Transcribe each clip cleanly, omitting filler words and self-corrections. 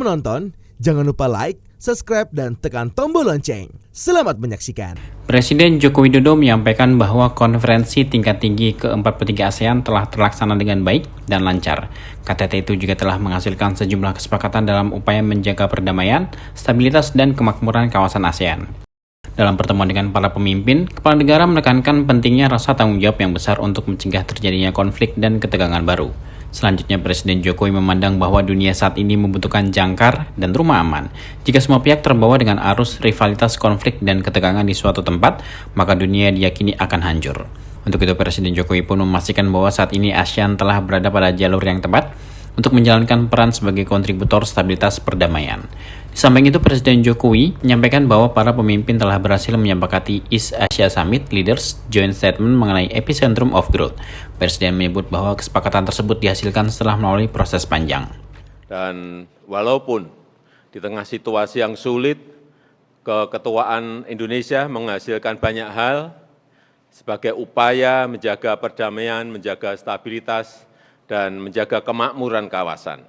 menonton, jangan lupa like, subscribe, dan tekan tombol lonceng. Selamat menyaksikan. Presiden Joko Widodo menyampaikan bahwa konferensi tingkat tinggi ke-43 ASEAN telah terlaksana dengan baik dan lancar. KTT itu juga telah menghasilkan sejumlah kesepakatan dalam upaya menjaga perdamaian, stabilitas, dan kemakmuran kawasan ASEAN. Dalam pertemuan dengan para pemimpin, kepala negara menekankan pentingnya rasa tanggung jawab yang besar untuk mencegah terjadinya konflik dan ketegangan baru. Selanjutnya, Presiden Jokowi memandang bahwa dunia saat ini membutuhkan jangkar dan rumah aman. Jika semua pihak terbawa dengan arus rivalitas, konflik, dan ketegangan di suatu tempat, maka dunia diyakini akan hancur. Untuk itu, Presiden Jokowi pun memastikan bahwa saat ini ASEAN telah berada pada jalur yang tepat untuk menjalankan peran sebagai kontributor stabilitas perdamaian. Di samping itu, Presiden Jokowi menyampaikan bahwa para pemimpin telah berhasil menyepakati East Asia Summit Leaders Joint Statement mengenai Epicentrum of Growth. Presiden menyebut bahwa kesepakatan tersebut dihasilkan setelah melalui proses panjang. Dan walaupun di tengah situasi yang sulit, keketuaan Indonesia menghasilkan banyak hal sebagai upaya menjaga perdamaian, menjaga stabilitas, dan menjaga kemakmuran kawasan.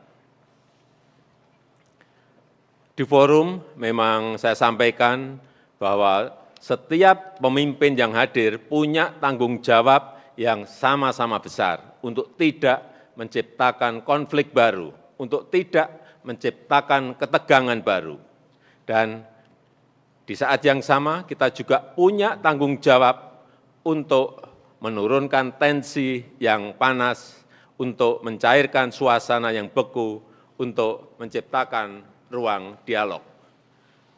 Di forum memang saya sampaikan bahwa setiap pemimpin yang hadir punya tanggung jawab yang sama-sama besar untuk tidak menciptakan konflik baru, untuk tidak menciptakan ketegangan baru. Dan di saat yang sama kita juga punya tanggung jawab untuk menurunkan tensi yang panas, untuk mencairkan suasana yang beku, untuk menciptakan ruang dialog.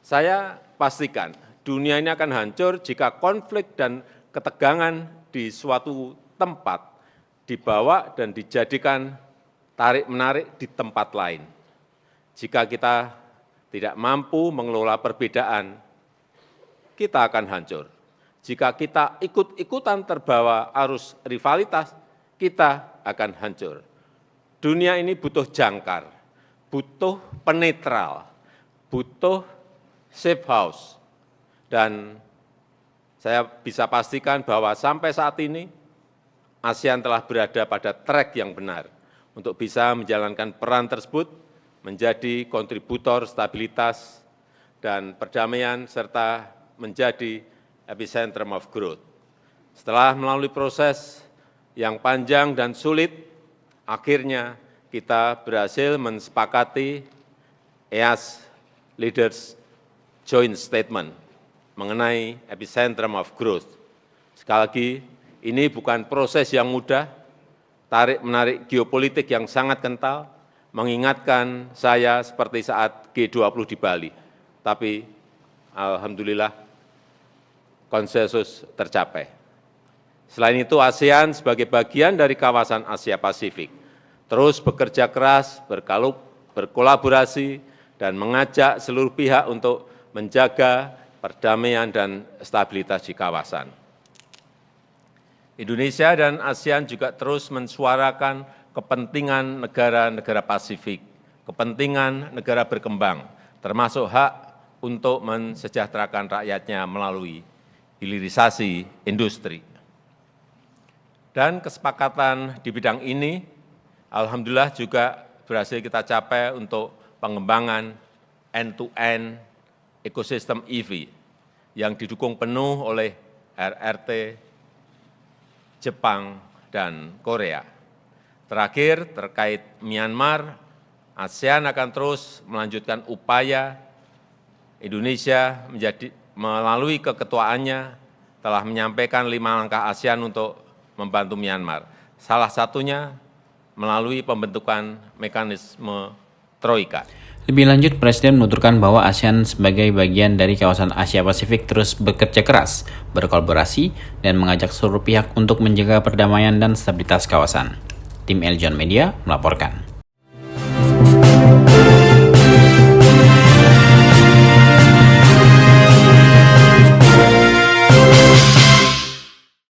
Saya pastikan dunia ini akan hancur jika konflik dan ketegangan di suatu tempat dibawa dan dijadikan tarik-menarik di tempat lain. Jika kita tidak mampu mengelola perbedaan, kita akan hancur. Jika kita ikut-ikutan terbawa arus rivalitas, kita akan hancur. Dunia ini butuh jangkar, butuh penetral, butuh safe house. Dan saya bisa pastikan bahwa sampai saat ini ASEAN telah berada pada track yang benar untuk bisa menjalankan peran tersebut menjadi kontributor stabilitas dan perdamaian serta menjadi epicentrum of growth. Setelah melalui proses yang panjang dan sulit, akhirnya kita berhasil mensepakati EAS Leaders Joint Statement mengenai epicentrum of growth. Sekali lagi, ini bukan proses yang mudah, tarik-menarik geopolitik yang sangat kental, mengingatkan saya seperti saat G20 di Bali. Tapi, alhamdulillah, konsensus tercapai. Selain itu, ASEAN sebagai bagian dari kawasan Asia Pasifik terus bekerja keras, berkolaborasi, dan mengajak seluruh pihak untuk menjaga perdamaian dan stabilitas di kawasan. Indonesia dan ASEAN juga terus mensuarakan kepentingan negara-negara Pasifik, kepentingan negara berkembang, termasuk hak untuk mensejahterakan rakyatnya melalui hilirisasi industri. Dan kesepakatan di bidang ini, alhamdulillah juga berhasil kita capai untuk pengembangan end-to-end ekosistem EV yang didukung penuh oleh RRT, Jepang, dan Korea. Terakhir, terkait Myanmar, ASEAN akan terus melanjutkan upaya Indonesia melalui keketuaannya telah menyampaikan 5 langkah ASEAN untuk membantu Myanmar. Salah satunya melalui pembentukan mekanisme Troika. Lebih lanjut, Presiden menuturkan bahwa ASEAN sebagai bagian dari kawasan Asia Pasifik terus bekerja keras, berkolaborasi, dan mengajak seluruh pihak untuk menjaga perdamaian dan stabilitas kawasan. Tim Eljon Media melaporkan.